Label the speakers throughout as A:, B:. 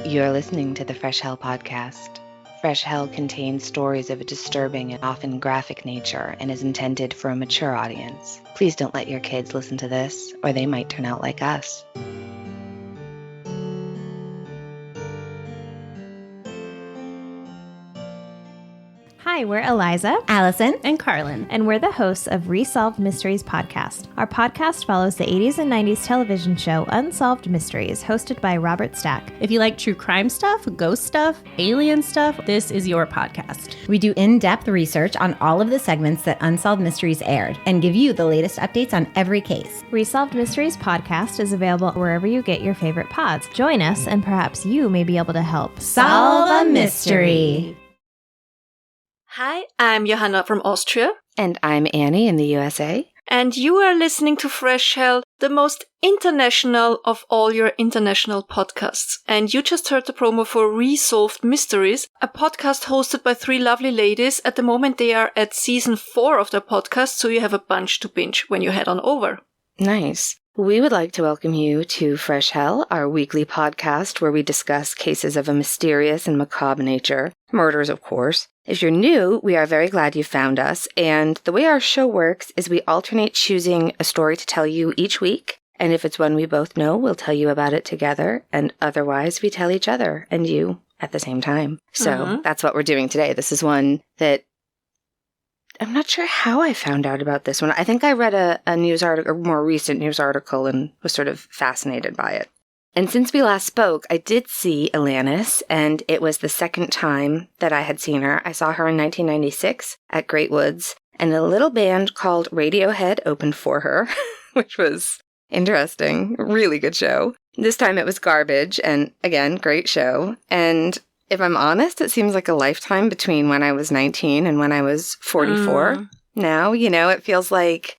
A: You're listening to the Fresh Hell podcast. Fresh Hell contains stories of a disturbing and often graphic nature and is intended for a mature audience. Please don't let your kids listen to this, or they might turn out like us.
B: Hi, we're Eliza,
C: Allison,
B: and Carlin, and we're the hosts of Resolved Mysteries podcast. Our podcast follows the 80s and 90s television show Unsolved Mysteries, hosted by Robert Stack.
D: If you like true crime stuff, ghost stuff, alien stuff, this is your podcast.
C: We do in-depth research on all of the segments that Unsolved Mysteries aired and give you the latest updates on every case.
B: Resolved Mysteries podcast is available wherever you get your favorite pods. Join us, and perhaps you may be able to help
C: solve a mystery.
E: Hi, I'm Johanna from Austria.
A: And I'm Annie in the USA.
E: And you are listening to Fresh Hell, the most international of all your international podcasts. And you just heard the promo for Resolved Mysteries, a podcast hosted by three lovely ladies. At the moment, they are at season 4 of their podcast, so you have a bunch to binge when you head on over.
A: Nice. We would like to welcome you to Fresh Hell, our weekly podcast where we discuss cases of a mysterious and macabre nature. Murders, of course. If you're new, we are very glad you found us, and the way our show works is we alternate choosing a story to tell you each week, and if it's one we both know, we'll tell you about it together, and otherwise we tell each other and you at the same time. So that's what we're doing today. This is one that I'm not sure how I found out about this one. I think I read a news article, a more recent news article, and was sort of fascinated by it. And since we last spoke, I did see Alanis, and it was the second time that I had seen her. I saw her in 1996 at Great Woods, and a little band called Radiohead opened for her, which was interesting. Really good show. This time it was Garbage, and again, great show. And if I'm honest, it seems like a lifetime between when I was 19 and when I was 44. Now, it feels like,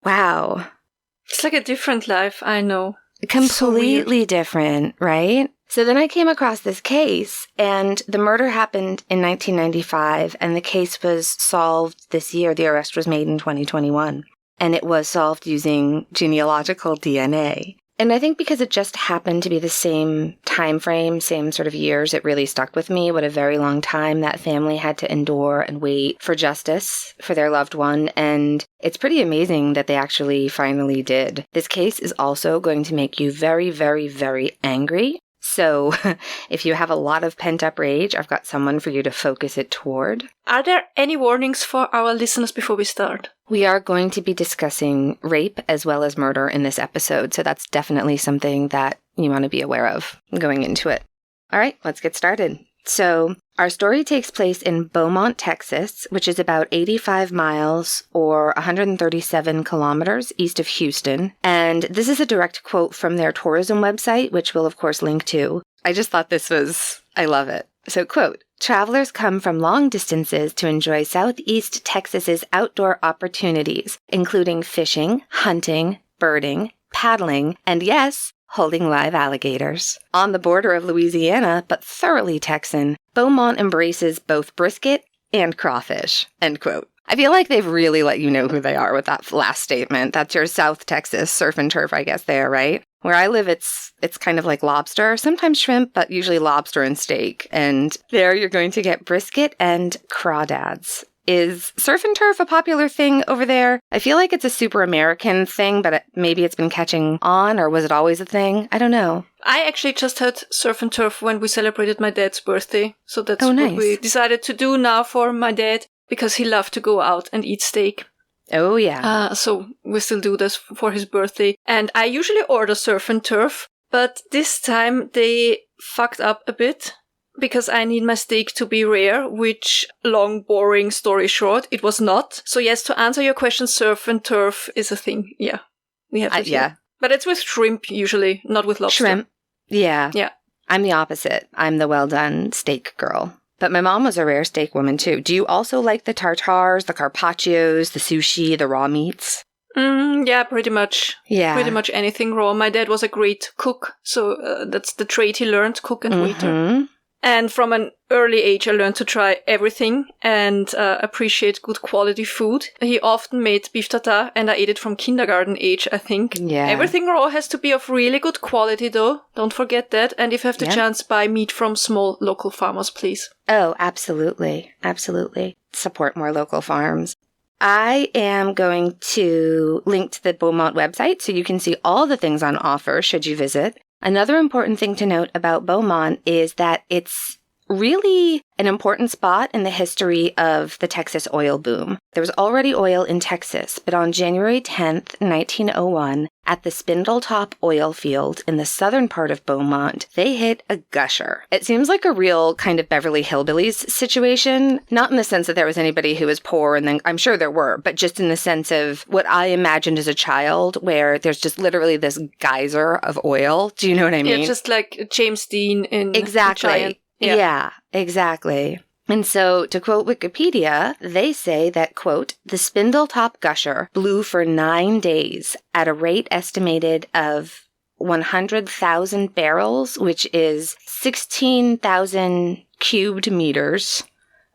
A: wow.
E: It's like a different life, I know.
A: Completely different, right? So then I came across this case, and the murder happened in 1995, and the case was solved this year. The arrest was made in 2021, and it was solved using genealogical DNA. And I think because it just happened to be the same time frame, same sort of years, it really stuck with me. What a very long time that family had to endure and wait for justice for their loved one. And it's pretty amazing that they actually finally did. This case is also going to make you very, very, very angry. So if you have a lot of pent-up rage, I've got someone for you to focus it toward.
E: Are there any warnings for our listeners before we start?
A: We are going to be discussing rape as well as murder in this episode, so that's definitely something that you want to be aware of going into it. All right, let's get started. So our story takes place in Beaumont, Texas, which is about 85 miles or 137 kilometers east of Houston. And this is a direct quote from their tourism website, which we'll, of course, link to. I just thought I love it. So, quote, "Travelers come from long distances to enjoy Southeast Texas's outdoor opportunities, including fishing, hunting, birding, paddling, and yes, holding live alligators. On the border of Louisiana, but thoroughly Texan, Beaumont embraces both brisket and crawfish," end quote. I feel like they've really let you know who they are with that last statement. That's your South Texas surf and turf, I guess, there, right? Where I live, it's kind of like lobster, sometimes shrimp, but usually lobster and steak. And there you're going to get brisket and crawdads. Is surf and turf a popular thing over there? I feel like it's a super American thing, but maybe it's been catching on, or was it always a thing? I don't know.
E: I actually just had surf and turf when we celebrated my dad's birthday. So that's
A: nice.
E: What we decided to do now for my dad, because he loved to go out and eat steak.
A: Oh, yeah.
E: So we still do this for his birthday. And I usually order surf and turf, but this time they fucked up a bit. Because I need my steak to be rare, which, long, boring story short, it was not. So yes, to answer your question, surf and turf is a thing. Yeah, we have it here. But it's with shrimp, usually, not with lobster.
A: Shrimp. Yeah.
E: Yeah.
A: I'm the opposite. I'm the well-done steak girl. But my mom was a rare steak woman, too. Do you also like the tartars, the carpaccios, the sushi, the raw meats?
E: Yeah, pretty much.
A: Yeah.
E: Pretty much anything raw. My dad was a great cook, so that's the trade he learned, cook and waiter. And from an early age, I learned to try everything and appreciate good quality food. He often made beef tartare, and I ate it from kindergarten age, I think.
A: Yeah.
E: Everything raw has to be of really good quality, though. Don't forget that. And if you have the chance, buy meat from small local farmers, please.
A: Oh, absolutely. Absolutely. Support more local farms. I am going to link to the Beaumont website so you can see all the things on offer should you visit. Another important thing to note about Beaumont is that it's really an important spot in the history of the Texas oil boom. There was already oil in Texas, but on January 10th, 1901, at the Spindletop oil field in the southern part of Beaumont, they hit a gusher. It seems like a real kind of Beverly Hillbillies situation, not in the sense that there was anybody who was poor, and then I'm sure there were, but just in the sense of what I imagined as a child, where there's just literally this geyser of oil. Do you know what I mean?
E: Yeah, just like James Dean in
A: Exactly.
E: Giant.
A: Yeah, exactly. And so, to quote Wikipedia, they say that, quote, the Spindletop gusher blew for 9 days at a rate estimated of 100,000 barrels, which is 16,000 cubed meters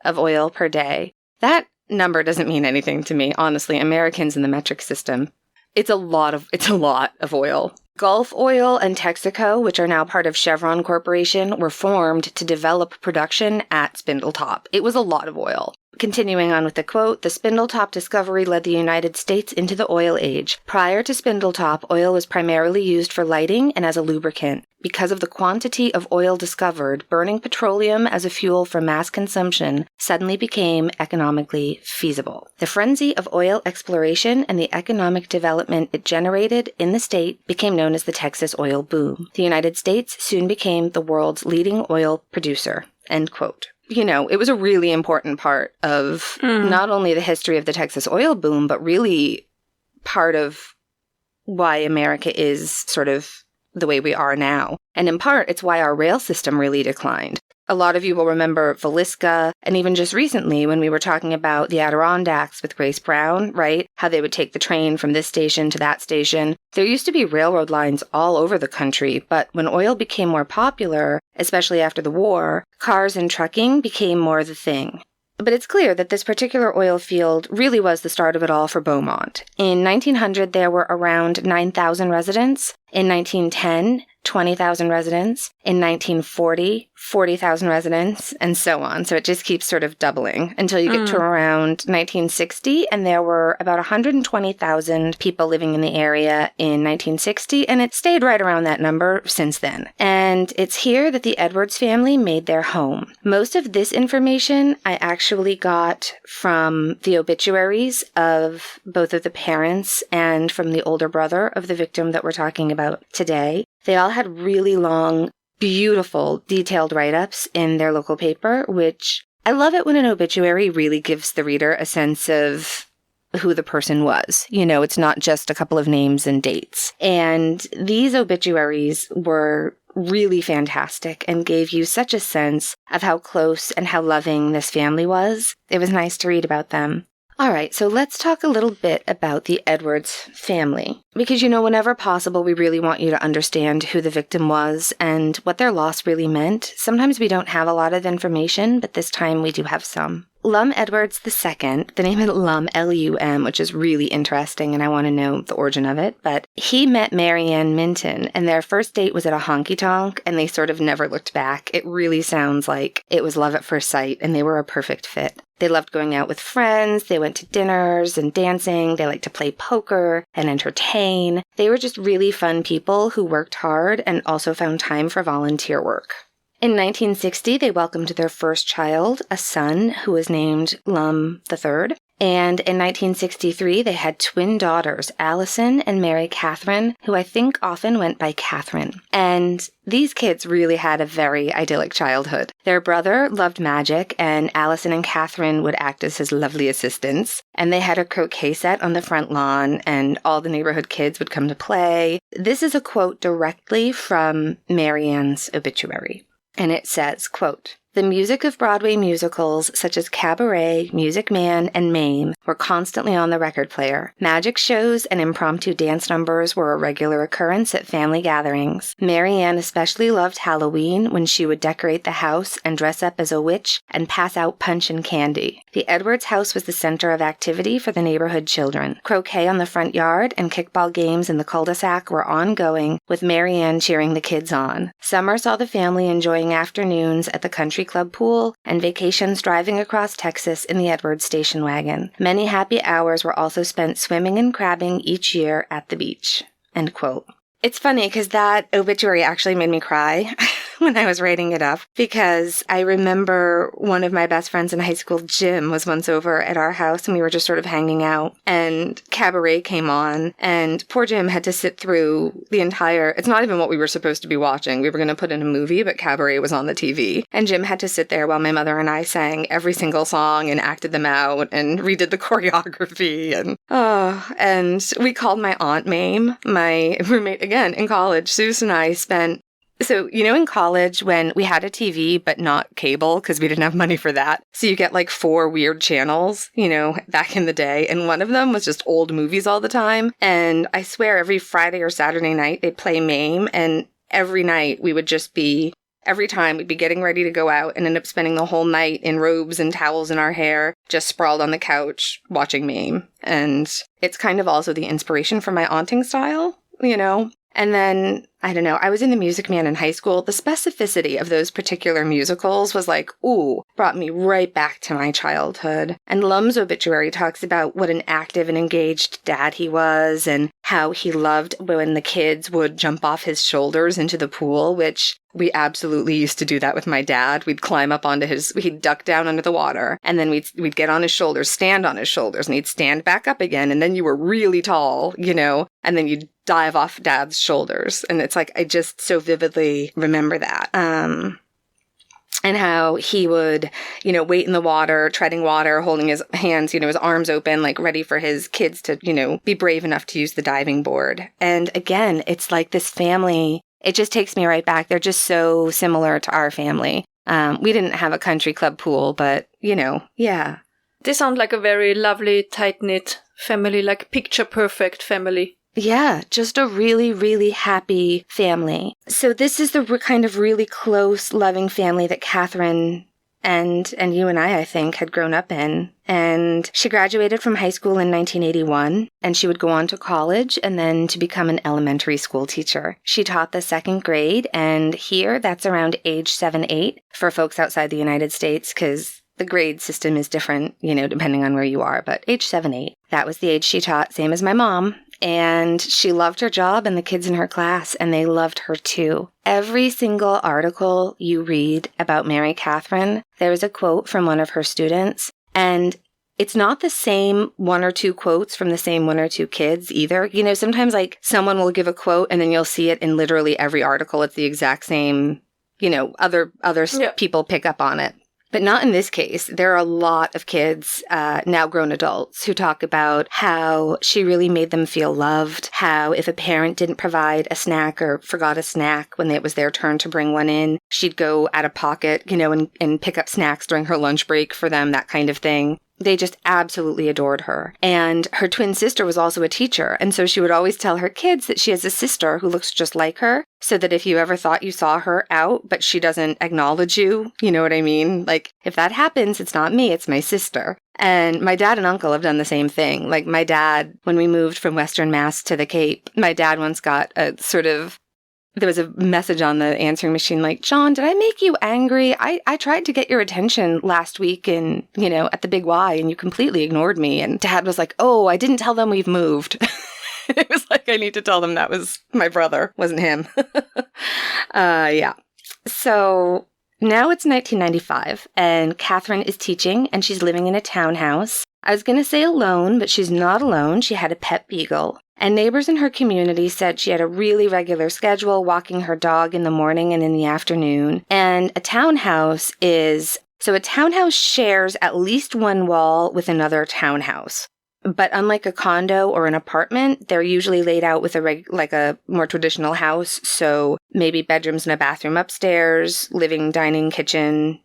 A: of oil per day. That number doesn't mean anything to me, honestly. Americans in the metric system, it's a lot of oil. Gulf Oil and Texaco, which are now part of Chevron Corporation, were formed to develop production at Spindletop. It was a lot of oil. Continuing on with the quote, the Spindletop discovery led the United States into the oil age. Prior to Spindletop, oil was primarily used for lighting and as a lubricant. Because of the quantity of oil discovered, burning petroleum as a fuel for mass consumption suddenly became economically feasible. The frenzy of oil exploration and the economic development it generated in the state became known as the Texas oil boom. The United States soon became the world's leading oil producer. End quote. You know, it was a really important part of not only the history of the Texas oil boom, but really part of why America is sort of the way we are now. And in part, it's why our rail system really declined. A lot of you will remember Villisca, and even just recently when we were talking about the Adirondacks with Grace Brown, right? How they would take the train from this station to that station. There used to be railroad lines all over the country, but when oil became more popular, especially after the war, cars and trucking became more the thing. But it's clear that this particular oil field really was the start of it all for Beaumont. In 1900, there were around 9,000 residents. In 1910, 20,000 residents. In 1940, 40,000 residents, and so on. So it just keeps sort of doubling until you get to around 1960, and there were about 120,000 people living in the area in 1960, and it stayed right around that number since then. And it's here that the Edwards family made their home. Most of this information I actually got from the obituaries of both of the parents and from the older brother of the victim that we're talking about today. They all had really long, beautiful, detailed write-ups in their local paper, which I love it when an obituary really gives the reader a sense of who the person was. You know, it's not just a couple of names and dates. And these obituaries were really fantastic and gave you such a sense of how close and how loving this family was. It was nice to read about them. All right, so let's talk a little bit about the Edwards family. Because, you know, whenever possible, we really want you to understand who the victim was and what their loss really meant. Sometimes we don't have a lot of information, but this time we do have some. Lum Edwards II, the name is Lum, L-U-M, which is really interesting, and I want to know the origin of it, but he met Marianne Minton, and their first date was at a honky-tonk, and they sort of never looked back. It really sounds like it was love at first sight, and they were a perfect fit. They loved going out with friends, they went to dinners and dancing, they liked to play poker and entertain. They were just really fun people who worked hard and also found time for volunteer work. In 1960, they welcomed their first child, a son who was named Lum III. And in 1963, they had twin daughters, Allison and Mary Catherine, who I think often went by Catherine. And these kids really had a very idyllic childhood. Their brother loved magic, and Allison and Catherine would act as his lovely assistants. And they had a croquet set on the front lawn, and all the neighborhood kids would come to play. This is a quote directly from Marianne's obituary. And it says, quote, The music of Broadway musicals such as Cabaret, Music Man, and Mame were constantly on the record player. Magic shows and impromptu dance numbers were a regular occurrence at family gatherings. Mary Ann especially loved Halloween, when she would decorate the house and dress up as a witch and pass out punch and candy. The Edwards house was the center of activity for the neighborhood children. Croquet on the front yard and kickball games in the cul-de-sac were ongoing, with Mary Ann cheering the kids on. Summer saw the family enjoying afternoons at the country club pool and vacations driving across Texas in the Edwards station wagon. Many happy hours were also spent swimming and crabbing each year at the beach. End quote. It's funny because that obituary actually made me cry when I was writing it up, because I remember one of my best friends in high school, Jim, was once over at our house and we were just sort of hanging out, and Cabaret came on, and poor Jim had to sit through the entire, it's not even what we were supposed to be watching. We were going to put in a movie, but Cabaret was on the TV, and Jim had to sit there while my mother and I sang every single song and acted them out and redid the choreography, and we called my aunt Mame, my roommate again in college. Suze and I spent, so, in college when we had a TV, but not cable because we didn't have money for that. So you get like 4 weird channels, back in the day. And one of them was just old movies all the time. And I swear every Friday or Saturday night they'd play Mame. And every night every time we'd be getting ready to go out and end up spending the whole night in robes and towels in our hair, just sprawled on the couch watching Mame. And it's kind of also the inspiration for my aunting style, And then, I don't know, I was in the Music Man in high school. The specificity of those particular musicals was like, brought me right back to my childhood. And Lum's obituary talks about what an active and engaged dad he was, and how he loved when the kids would jump off his shoulders into the pool, which we absolutely used to do that with my dad. We'd climb up onto he'd duck down under the water, and then we'd get on his shoulders, stand on his shoulders, and he'd stand back up again, and then you were really tall, and then you'd dive off Dad's shoulders. And it's like, I just so vividly remember that. And how he would, wait in the water, treading water, holding his hands, his arms open, like ready for his kids to, be brave enough to use the diving board. And again, it's like this family, it just takes me right back. They're just so similar to our family. We didn't have a country club pool, but, yeah.
E: They sound like a very lovely, tight-knit family, like picture-perfect family.
A: Yeah, just a really, really happy family. So this is the kind of really close, loving family that Catherine and you and I think, had grown up in. And she graduated from high school in 1981, and she would go on to college and then to become an elementary school teacher. She taught the 2nd grade, and here that's around age 7-8 for folks outside the United States, because the grade system is different, depending on where you are, but age 7-8. That was the age she taught, same as my mom. And she loved her job and the kids in her class, and they loved her too. Every single article you read about Mary Catherine, there is a quote from one of her students, and it's not the same 1 or 2 quotes from the same 1 or 2 kids either. Sometimes like someone will give a quote and then you'll see it in literally every article. It's the exact same, other people pick up on it. But not in this case. There are a lot of kids, now grown adults, who talk about how she really made them feel loved, how if a parent didn't provide a snack or forgot a snack when it was their turn to bring one in, she'd go out of pocket, and pick up snacks during her lunch break for them, that kind of thing. They just absolutely adored her. And her twin sister was also a teacher, and so she would always tell her kids that she has a sister who looks just like her, so that if you ever thought you saw her out, but she doesn't acknowledge you, you know what I mean? Like, if that happens, it's not me, it's my sister. And my dad and uncle have done the same thing. Like, my dad, when we moved from Western Mass to the Cape, my dad once got a sort of, there was a message on the answering machine like, John, did I make you angry? I tried to get your attention last week at the Big Y, and you completely ignored me. And Dad was like, oh, I didn't tell them we've moved. It was like, I need to tell them that was my brother, wasn't him. Yeah. So now it's 1995, and Catherine is teaching, and she's living in a townhouse. I was going to say alone, but she's not alone. She had a pet beagle. And neighbors in her community said she had a really regular schedule, walking her dog in the morning and in the afternoon. And a townhouse shares at least one wall with another townhouse. But unlike a condo or an apartment, they're usually laid out with like a more traditional house. So maybe bedrooms and a bathroom upstairs, living, dining, kitchen,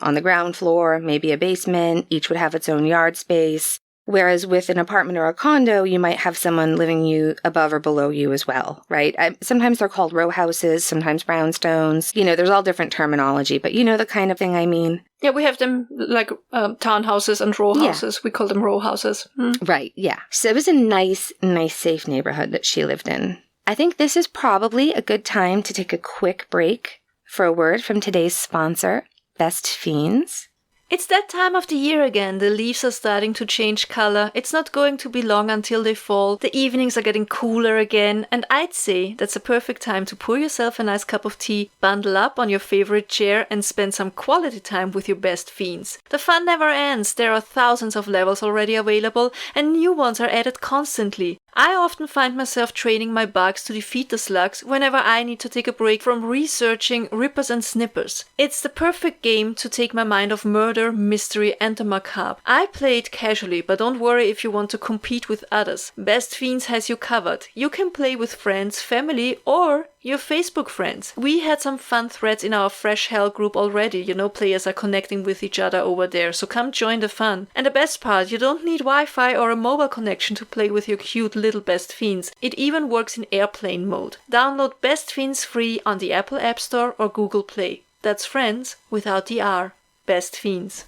A: on the ground floor, maybe a basement. Each would have its own yard space. Whereas with an apartment or a condo, you might have someone living you above or below you as well, right? Sometimes they're called row houses, sometimes brownstones. There's all different terminology, but you know the kind of thing I mean?
E: Yeah, we have them like townhouses and row houses. Yeah. We call them row houses.
A: Right, yeah. So it was a nice, safe neighborhood that she lived in. I think this is probably a good time to take a quick break for a word from today's sponsor, Best Fiends.
E: It's that time of the year again. The leaves are starting to change color. It's not going to be long until they fall. The evenings are getting cooler again. And I'd say that's a perfect time to pour yourself a nice cup of tea, bundle up on your favorite chair, and spend some quality time with your best fiends. The fun never ends. There are thousands of levels already available, and new ones are added constantly. I often find myself training my bugs to defeat the slugs whenever I need to take a break from researching rippers and snippers. It's the perfect game to take my mind off murder, mystery, and the macabre. I play it casually, but don't worry if you want to compete with others. Best Fiends has you covered. You can play with friends, family, or your Facebook friends. We had some fun threads in our Fresh Hell group already. Players are connecting with each other over there, so come join the fun. And the best part, you don't need Wi-Fi or a mobile connection to play with your cute little Best Fiends. It even works in airplane mode. Download Best Fiends free on the Apple App Store or Google Play. That's friends without the R. Best Fiends.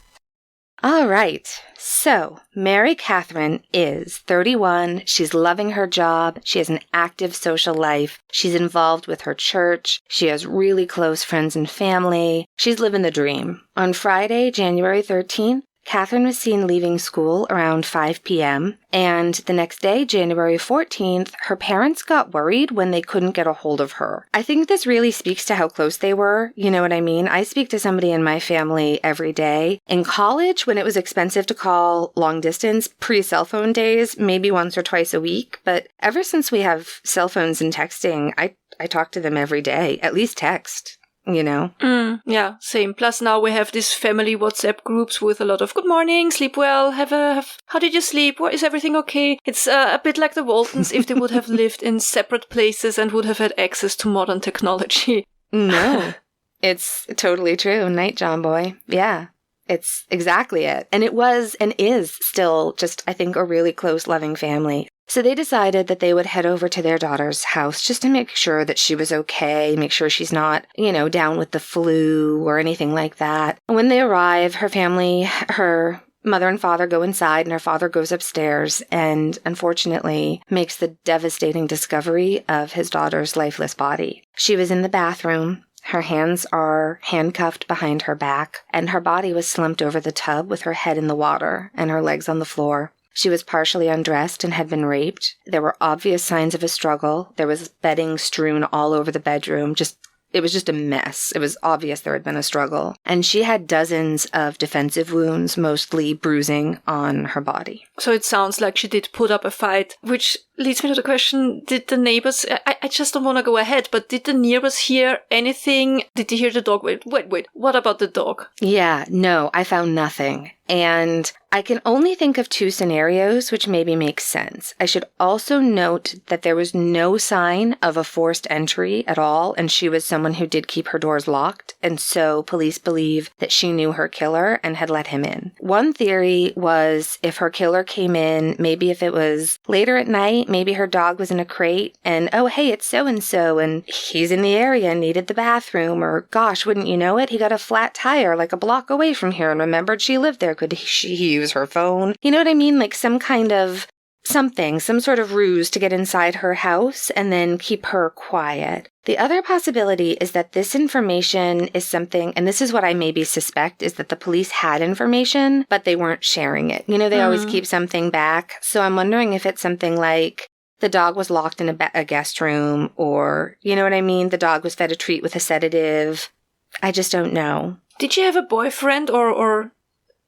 A: All right. So, Mary Catherine is 31. She's loving her job. She has an active social life. She's involved with her church. She has really close friends and family. She's living the dream. On Friday, January 13th, Catherine was seen leaving school around 5 p.m., and the next day, January 14th, her parents got worried when they couldn't get a hold of her. I think this really speaks to how close they were. You know what I mean? I speak to somebody in my family every day. In college, when it was expensive to call long distance, pre-cell phone days, maybe once or twice a week, but ever since we have cell phones and texting, I talk to them every day, at least text.
E: Yeah, same. Plus now we have these family WhatsApp groups with a lot of good morning, sleep well, how did you sleep? Is everything okay? It's a bit like the Waltons if they would have lived in separate places and would have had access to modern technology.
A: No, it's totally true. Night, John Boy. Yeah, it's exactly it. And it was and is still just, I think, a really close, loving family. So they decided that they would head over to their daughter's house just to make sure that she was okay, make sure she's not, down with the flu or anything like that. When they arrive, her mother and father go inside and her father goes upstairs and unfortunately makes the devastating discovery of his daughter's lifeless body. She was in the bathroom. Her hands are handcuffed behind her back and her body was slumped over the tub with her head in the water and her legs on the floor. She was partially undressed and had been raped. There were obvious signs of a struggle. There was bedding strewn all over the bedroom. It was just a mess. It was obvious there had been a struggle. And she had dozens of defensive wounds, mostly bruising on her body.
E: So it sounds like she did put up a fight, which leads me to the question, did the neighbors, I just don't want to go ahead, but did the neighbors hear anything? Did they hear the dog? Wait, what about the dog?
A: Yeah, no, I found nothing. And I can only think of two scenarios, which maybe makes sense. I should also note that there was no sign of a forced entry at all, and she was someone who did keep her doors locked, and so police believe that she knew her killer and had let him in. One theory was if her killer came in, maybe if it was later at night, maybe her dog was in a crate, and oh, hey, it's so-and-so, and he's in the area and needed the bathroom, or gosh, wouldn't you know it, he got a flat tire like a block away from here and remembered she lived there. Could she use her phone? You know what I mean? Like some kind of something, some sort of ruse to get inside her house and then keep her quiet. The other possibility is that this information is something, and this is what I maybe suspect, is that the police had information, but they weren't sharing it. They always keep something back. So I'm wondering if it's something like the dog was locked in a guest room, or, you know what I mean? The dog was fed a treat with a sedative. I just don't know.
E: Did she have a boyfriend or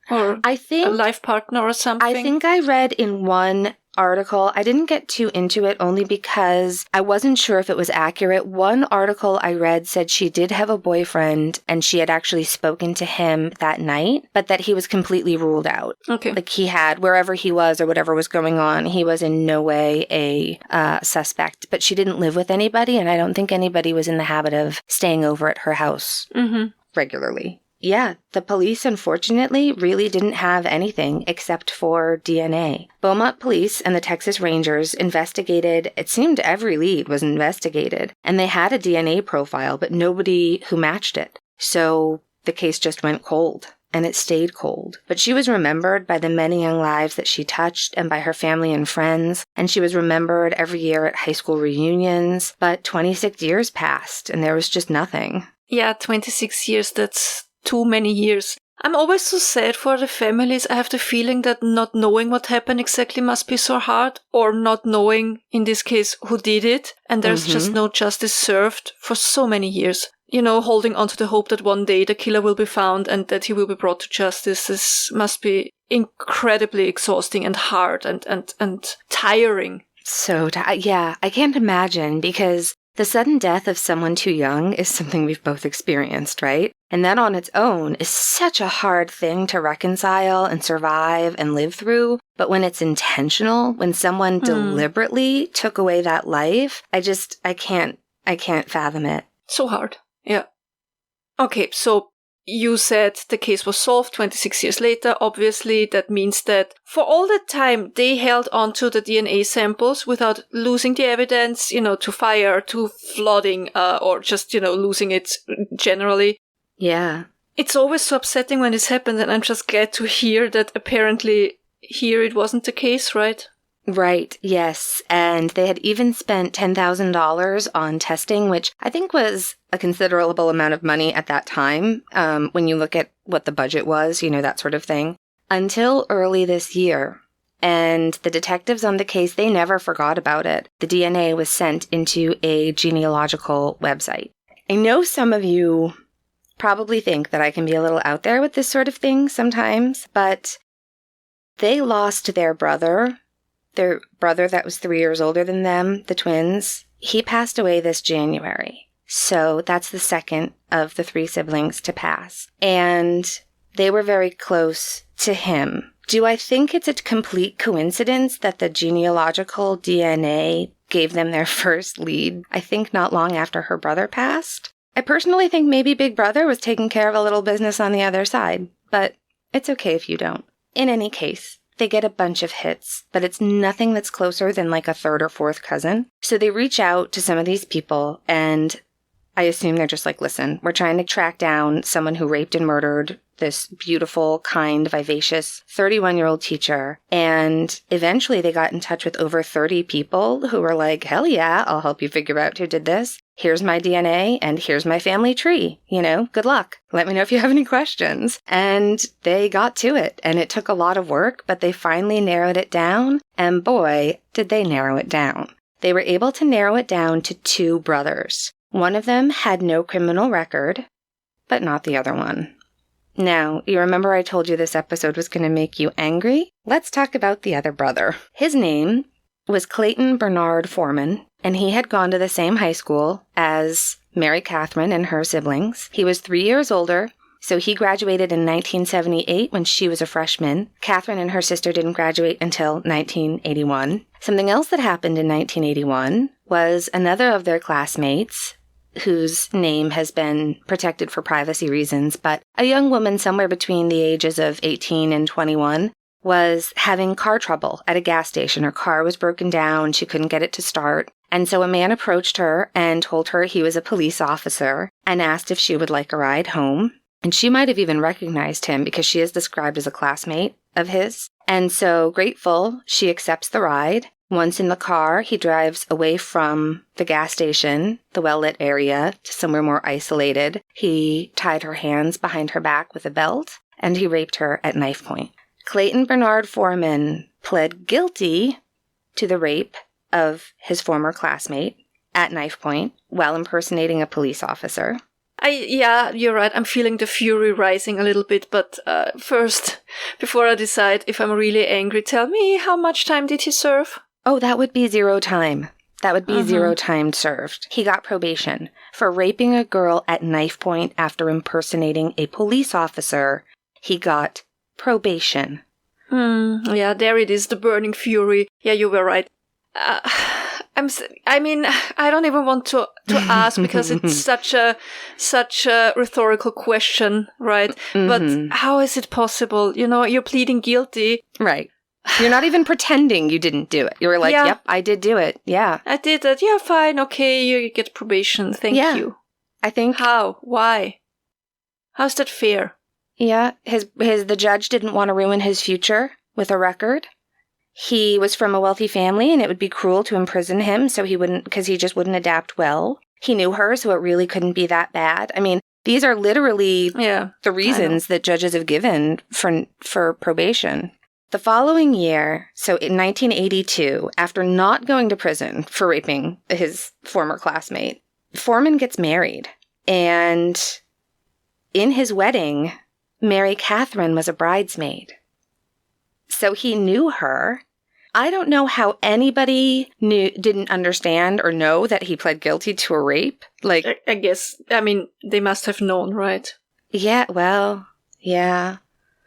A: I think
E: a life partner or something?
A: I think I read in one article, I didn't get too into it only because I wasn't sure if it was accurate. One article I read said she did have a boyfriend and she had actually spoken to him that night, but that he was completely ruled out.
E: Okay.
A: Like he had, wherever he was or whatever was going on, he was in no way a suspect. But she didn't live with anybody, and I don't think anybody was in the habit of staying over at her house regularly. yeah, the police unfortunately really didn't have anything except for DNA. Beaumont police and the Texas Rangers investigated, it seemed every lead was investigated, and they had a DNA profile, but nobody who matched it. So the case just went cold. And it stayed cold. But she was remembered by the many young lives that she touched and by her family and friends, and she was remembered every year at high school reunions. But 26 years passed, and there was just nothing.
E: Yeah, 26 years, that's too many years. I'm always so sad for the families. I have the feeling that not knowing what happened exactly must be so hard, or not knowing, in this case, who did it, and there's just no justice served for so many years. You know, holding on to the hope that one day the killer will be found and that he will be brought to justice. This must be incredibly exhausting and hard and tiring.
A: So, yeah, I can't imagine, because the sudden death of someone too young is something we've both experienced, right? And that on its own is such a hard thing to reconcile and survive and live through. But when it's intentional, when someone deliberately took away that life, I can't fathom it.
E: So hard. Yeah. Okay, so you said the case was solved 26 years later. Obviously, that means that for all that time, they held on to the DNA samples without losing the evidence, to fire, to flooding, or just, losing it generally.
A: Yeah.
E: It's always so upsetting when this happens, and I'm just glad to hear that apparently here it wasn't the case, right?
A: Right, yes. And they had even spent $10,000 on testing, which I think was a considerable amount of money at that time, when you look at what the budget was, that sort of thing, until early this year. And the detectives on the case, they never forgot about it. The DNA was sent into a genealogical website. I know some of you probably think that I can be a little out there with this sort of thing sometimes, but they lost their brother that was 3 years older than them, the twins. He passed away this January. So that's the second of the 3 siblings to pass. And they were very close to him. Do I think it's a complete coincidence that the genealogical DNA gave them their first lead, I think not long after her brother passed? I personally think maybe Big Brother was taking care of a little business on the other side, but it's okay if you don't. In any case, they get a bunch of hits, but it's nothing that's closer than like a third or fourth cousin. So they reach out to some of these people, and I assume they're just like, listen, we're trying to track down someone who raped and murdered this beautiful, kind, vivacious 31-year-old teacher. And eventually they got in touch with over 30 people who were like, hell yeah, I'll help you figure out who did this. Here's my DNA and here's my family tree. Good luck. Let me know if you have any questions. And they got to it. And it took a lot of work, but they finally narrowed it down. And boy, did they narrow it down. They were able to narrow it down to 2 brothers. One of them had no criminal record, but not the other one. Now, you remember I told you this episode was going to make you angry? Let's talk about the other brother. His name was Clayton Bernard Foreman, and he had gone to the same high school as Mary Catherine and her siblings. He was 3 years older, so he graduated in 1978 when she was a freshman. Catherine and her sister didn't graduate until 1981. Something else that happened in 1981 was another of their classmates, whose name has been protected for privacy reasons, but a young woman somewhere between the ages of 18 and 21 was having car trouble at a gas station. Her car was broken down. She couldn't get it to start. And so a man approached her and told her he was a police officer and asked if she would like a ride home. And she might have even recognized him because she is described as a classmate of his. And so grateful, she accepts the ride. Once in the car, he drives away from the gas station, the well-lit area, to somewhere more isolated. He tied her hands behind her back with a belt, and he raped her at knife point. Clayton Bernard Foreman pled guilty to the rape of his former classmate at knife point while impersonating a police officer.
E: Yeah, you're right. I'm feeling the fury rising a little bit, but first, before I decide if I'm really angry, tell me, how much time did he serve?
A: Oh, that would be 0 time. That would be 0 time served. He got probation for raping a girl at knife point after impersonating a police officer. He got probation.
E: Yeah, there it is, the burning fury. Yeah, you were right. I mean, I don't even want to ask because it's such a rhetorical question, right? But how is it possible? You know, you're pleading guilty.
A: Right. You're not even pretending you didn't do it. You were like, yep, I did do it. Yeah.
E: I did that. Yeah, fine. Okay, you get probation. Thank you.
A: I think.
E: How? Why? How's that fair?
A: Yeah. The judge didn't want to ruin his future with a record. He was from a wealthy family, and it would be cruel to imprison him, because he just wouldn't adapt well. He knew her, so it really couldn't be that bad. I mean, these are literally the reasons that judges have given for probation. The following year, so in 1982, after not going to prison for raping his former classmate, Foreman gets married. And in his wedding, Mary Catherine was a bridesmaid. So he knew her. I don't know how anybody didn't understand or know that he pled guilty to a rape. Like,
E: I guess, I mean, they must have known, right?
A: Yeah, well, yeah,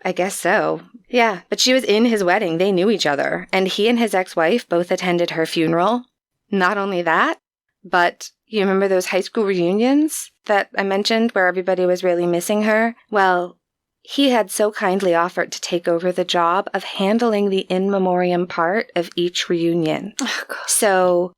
A: I guess so. Yeah, but she was in his wedding. They knew each other. And he and his ex-wife both attended her funeral. Not only that, but you remember those high school reunions that I mentioned where everybody was really missing her? Well, he had so kindly offered to take over the job of handling the in memoriam part of each reunion.
E: Oh, God.
A: So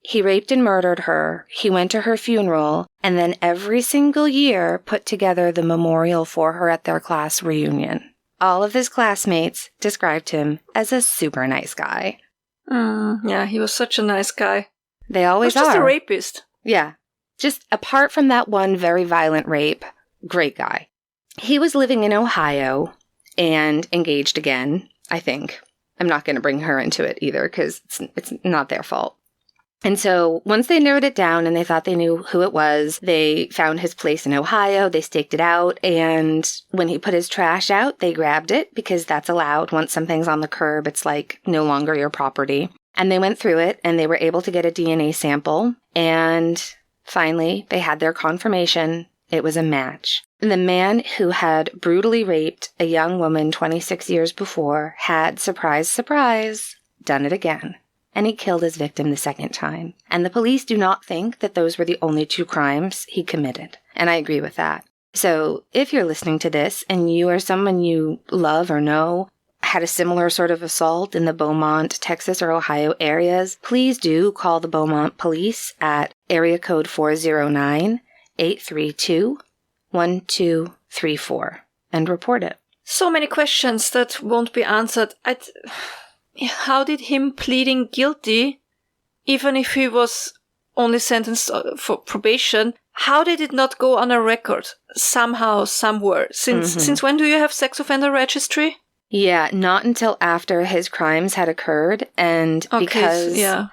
A: he raped and murdered her. He went to her funeral, and then every single year put together the memorial for her at their class reunion. All of his classmates described him as a super nice guy.
E: Yeah, he was such a nice guy.
A: They always are.
E: Just a rapist.
A: Yeah. Just apart from that one very violent rape, great guy. He was living in Ohio and engaged again, I think. I'm not going to bring her into it either because it's not their fault. And so once they narrowed it down and they thought they knew who it was, they found his place in Ohio, they staked it out, and when he put his trash out, they grabbed it because that's allowed. Once something's on the curb, it's like no longer your property. And they went through it and they were able to get a DNA sample, and finally they had their confirmation. It was a match. The man who had brutally raped a young woman 26 years before had, surprise, surprise, done it again. And he killed his victim the second time. And the police do not think that those were the only two crimes he committed. And I agree with that. So if you're listening to this and you or someone you love or know had a similar sort of assault in the Beaumont, Texas or Ohio areas, please do call the Beaumont police at area code 409-832-1234 and report it.
E: So many questions that won't be answered. How did him pleading guilty, even if he was only sentenced for probation, how did it not go on a record somehow, somewhere? Since when do you have sex offender registry?
A: Yeah, not until after his crimes had occurred, and because... Yeah.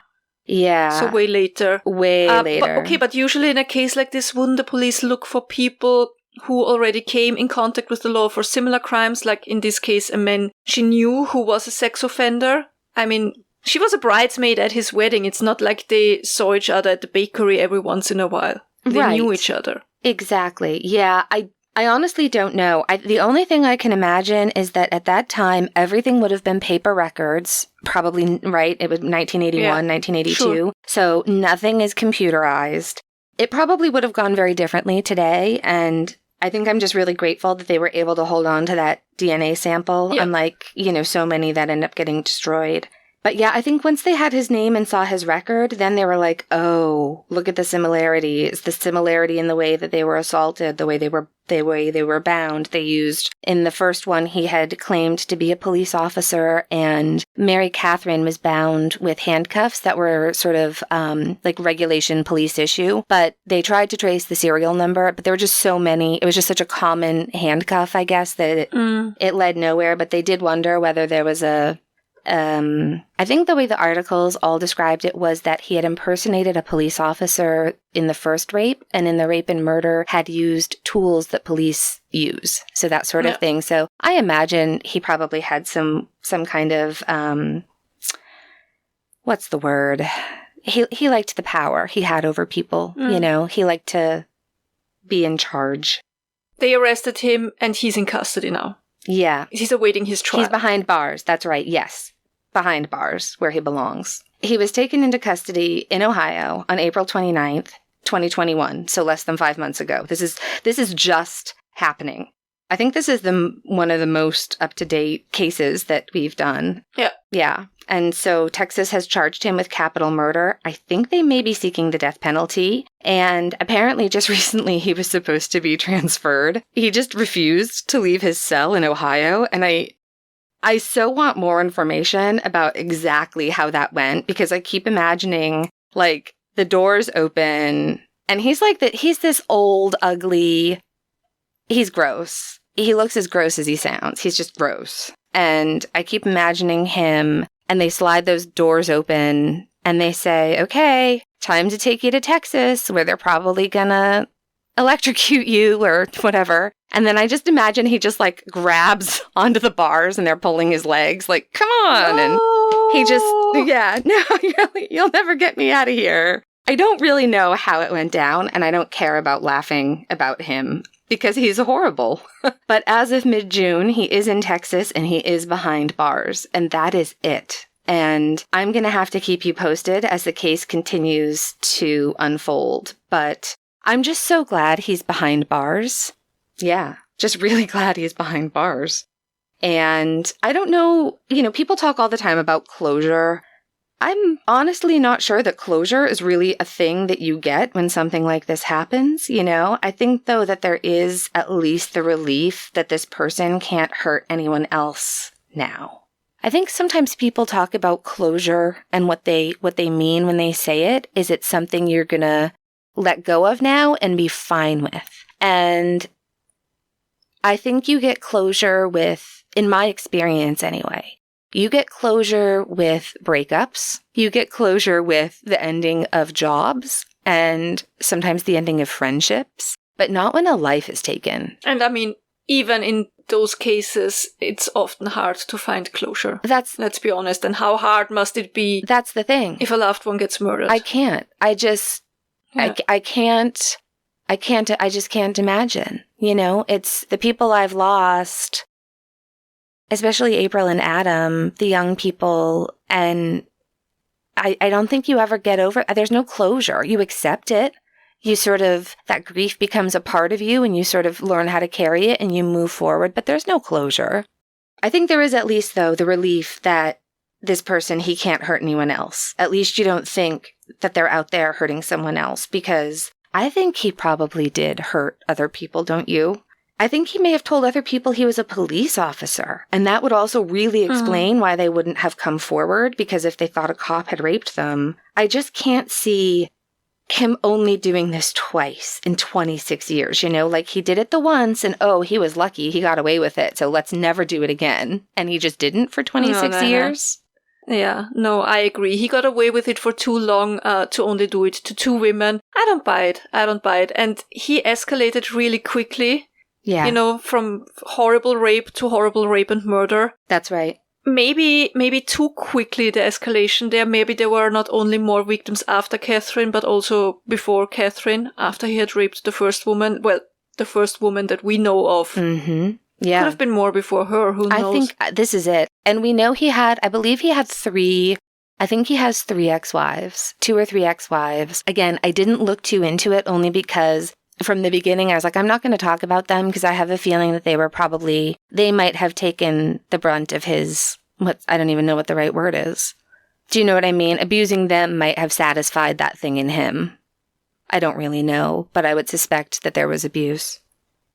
E: So way later.
A: Later.
E: But usually in a case like this, wouldn't the police look for people who already came in contact with the law for similar crimes, like in this case a man she knew who was a sex offender? I mean, she was a bridesmaid at his wedding. It's not like they saw each other at the bakery every once in a while. They knew each other.
A: Exactly. Yeah, I honestly don't know. The only thing I can imagine is that at that time, everything would have been paper records, probably, right? It was 1981, 1982. Sure. So nothing is computerized. It probably would have gone very differently today, and I think I'm just really grateful that they were able to hold on to that DNA sample, unlike, so many that end up getting destroyed. But yeah, I think once they had his name and saw his record, then they were like, oh, look at the similarity. It's the similarity in the way that they were assaulted, the way they were bound. They used, in the first one, he had claimed to be a police officer, and Mary Catherine was bound with handcuffs that were sort of like regulation police issue. But they tried to trace the serial number, but there were just so many. It was just such a common handcuff, I guess, that it led nowhere. But they did wonder whether there was I think the way the articles all described it was that he had impersonated a police officer in the first rape, and in the rape and murder had used tools that police use. So that sort of thing. So I imagine he probably had some kind of, what's the word? He liked the power he had over people, he liked to be in charge.
E: They arrested him and he's in custody now.
A: Yeah.
E: He's awaiting his trial.
A: He's behind bars. That's right. Yes. behind bars where he belongs. He was taken into custody in Ohio on April 29th, 2021, so less than 5 months ago. This is just happening. I think this is one of the most up-to-date cases that we've done.
E: Yeah.
A: Yeah. And so Texas has charged him with capital murder. I think they may be seeking the death penalty. And apparently just recently he was supposed to be transferred. He just refused to leave his cell in Ohio. And I so want more information about exactly how that went, because I keep imagining, like, the doors open and he's this old, ugly, he's gross. He looks as gross as he sounds. He's just gross. And I keep imagining him, and they slide those doors open and they say, okay, time to take you to Texas, where they're probably gonna electrocute you or whatever. And then I just imagine he just like grabs onto the bars and they're pulling his legs like, come on. And he just, yeah, no, you'll never get me out of here. I don't really know how it went down, and I don't care about laughing about him because he's horrible. But as of mid-June, he is in Texas and he is behind bars, and that is it. And I'm going to have to keep you posted as the case continues to unfold. But I'm just so glad he's behind bars. Yeah, just really glad he's behind bars. And I don't know, people talk all the time about closure. I'm honestly not sure that closure is really a thing that you get when something like this happens, I think, though, that there is at least the relief that this person can't hurt anyone else now. I think sometimes people talk about closure, and what they mean when they say it is it's something you're going to let go of now and be fine with. And I think you get closure with, in my experience anyway, you get closure with breakups. You get closure with the ending of jobs and sometimes the ending of friendships, but not when a life is taken.
E: And I mean, even in those cases, it's often hard to find closure. Let's be honest. And how hard must it be?
A: That's the thing.
E: If a loved one gets murdered.
A: I can't. I just can't imagine. It's the people I've lost, especially April and Adam, the young people, and I don't think you ever get over it. There's no closure. You accept it. You sort of, that grief becomes a part of you, and you sort of learn how to carry it and you move forward, but there's no closure. I think there is at least, though, the relief that this person, he can't hurt anyone else. At least you don't think that they're out there hurting someone else, because I think he probably did hurt other people, don't you? I think he may have told other people he was a police officer, and that would also really explain why they wouldn't have come forward, because if they thought a cop had raped them, I just can't see him only doing this twice in 26 years, like he did it the once and he was lucky, he got away with it, so let's never do it again. And he just didn't for 26 years.
E: Yeah, no, I agree. He got away with it for too long to only do it to 2 women. I don't buy it. And he escalated really quickly. Yeah. From horrible rape to horrible rape and murder.
A: That's right.
E: Maybe too quickly, the escalation there. Maybe there were not only more victims after Catherine, but also before Catherine, after he had raped the first woman. Well, the first woman that we know of.
A: Mm-hmm. Yeah.
E: Could have been more before her. Who knows?
A: I think this is it. And we know I believe he had 3. I think he has 3 ex-wives, 2 or 3 ex-wives. Again, I didn't look too into it only because from the beginning, I was like, I'm not going to talk about them because I have a feeling that they might have taken the brunt of his, I don't even know what the right word is. Do you know what I mean? Abusing them might have satisfied that thing in him. I don't really know, but I would suspect that there was abuse.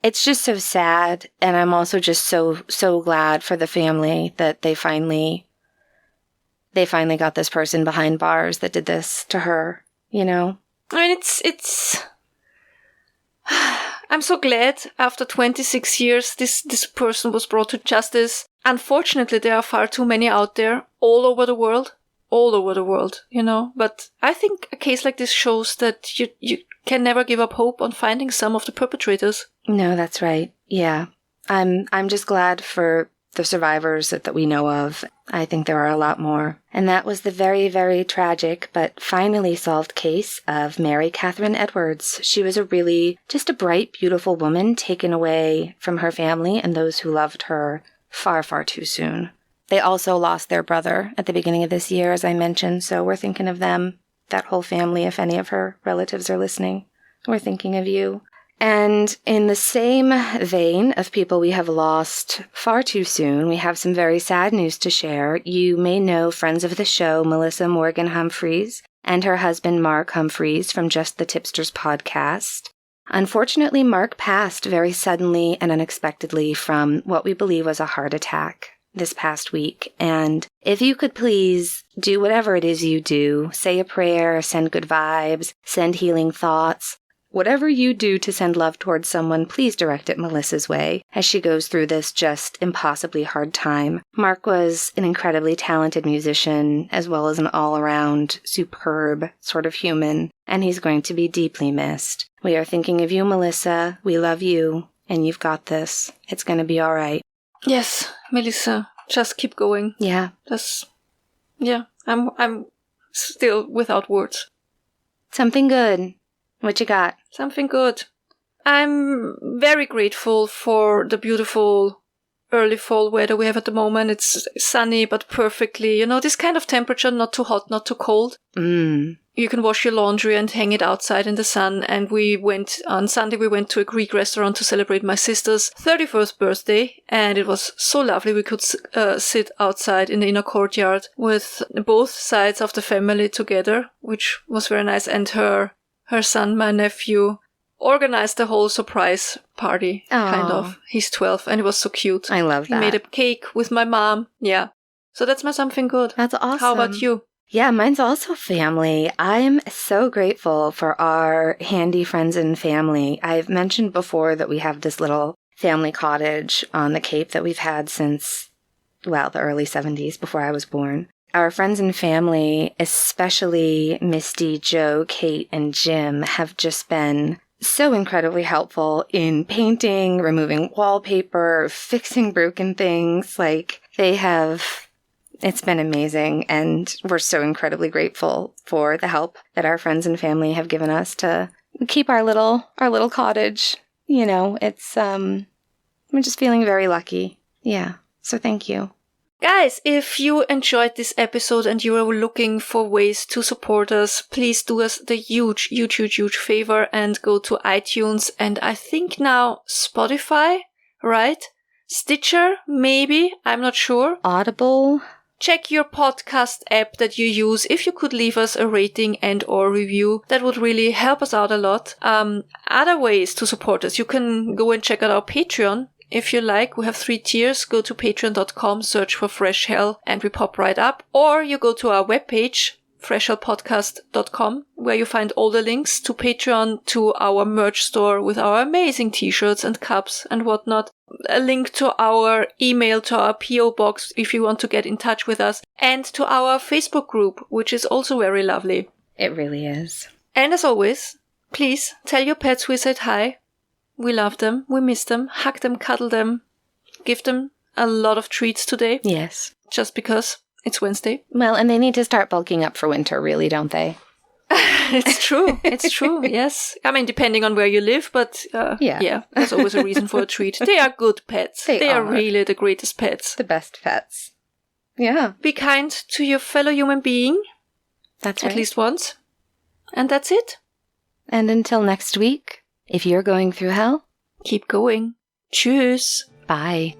A: It's just so sad, and I'm also just so glad for the family that they finally got this person behind bars that did this to her, I mean,
E: it's I'm so glad after 26 years this person was brought to justice. Unfortunately, there are far too many out there all over the world, But I think a case like this shows that you can never give up hope on finding some of the perpetrators.
A: No, that's right. Yeah. I'm just glad for the survivors that we know of. I think there are a lot more. And that was the very, very tragic but finally solved case of Mary Catherine Edwards. She was just a bright, beautiful woman taken away from her family and those who loved her far, far too soon. They also lost their brother at the beginning of this year, as I mentioned, so we're thinking of them, that whole family. If any of her relatives are listening, we're thinking of you. And in the same vein of people we have lost far too soon, we have some very sad news to share. You may know friends of the show, Melissa Morgan Humphreys, and her husband, Mark Humphreys, from Just the Tipsters podcast. Unfortunately, Mark passed very suddenly and unexpectedly from what we believe was a heart attack this past week. And if you could please do whatever it is you do, say a prayer, send good vibes, send healing thoughts, whatever you do to send love towards someone, please direct it Melissa's way as she goes through this just impossibly hard time. Mark was an incredibly talented musician as well as an all-around superb sort of human, and he's going to be deeply missed. We are thinking of you, Melissa. We love you, and you've got this. It's going to be all right.
E: Yes, Melissa, just keep going.
A: Yeah.
E: I'm still without words.
A: Something good. What you got?
E: Something good. I'm very grateful for the beautiful early fall weather we have at the moment. It's sunny, but perfectly, this kind of temperature, not too hot, not too cold. You can wash your laundry and hang it outside in the sun. And on Sunday, we went to a Greek restaurant to celebrate my sister's 31st birthday. And it was so lovely. We could sit outside in the inner courtyard with both sides of the family together, which was very nice. And her son, my nephew, organized the whole surprise party, kind of. He's 12, and it was so cute.
A: I love that.
E: He made a cake with my mom. Yeah. So that's my something good.
A: That's awesome.
E: How about you?
A: Yeah, mine's also family. I'm so grateful for our handy friends and family. I've mentioned before that we have this little family cottage on the Cape that we've had since, the early 70s, before I was born. Our friends and family, especially Misty, Joe, Kate, and Jim, have just been so incredibly helpful in painting, removing wallpaper, fixing broken things. It's been amazing, and we're so incredibly grateful for the help that our friends and family have given us to keep our little cottage. It's, I'm just feeling very lucky. Yeah, so thank you.
E: Guys, if you enjoyed this episode and you are looking for ways to support us, please do us the huge favor and go to iTunes and I think now Spotify, right? Stitcher, maybe, I'm not sure.
A: Audible.
E: Check your podcast app that you use. If you could leave us a rating and or review, that would really help us out a lot. Other ways to support us, you can go and check out our Patreon. If you like, we have 3 tiers. Go to patreon.com, search for Fresh Hell, and we pop right up. Or you go to our webpage, freshhellpodcast.com, where you find all the links to Patreon, to our merch store with our amazing t-shirts and cups and whatnot. A link to our email, to our PO box if you want to get in touch with us, and to our Facebook group, which is also very lovely.
A: It really is.
E: And as always, please tell your pets we said hi. We love them, we miss them, hug them, cuddle them, give them a lot of treats today.
A: Yes.
E: Just because it's Wednesday.
A: Well, and they need to start bulking up for winter, really, don't they?
E: It's true, yes. I mean, depending on where you live, but yeah, there's always a reason for a treat. They are good pets. They are really the greatest pets.
A: The best pets. Yeah.
E: Be kind to your fellow human being.
A: That's right.
E: At least once. And that's it.
A: And until next week, if you're going through hell,
E: keep going. Tschüss.
A: Bye.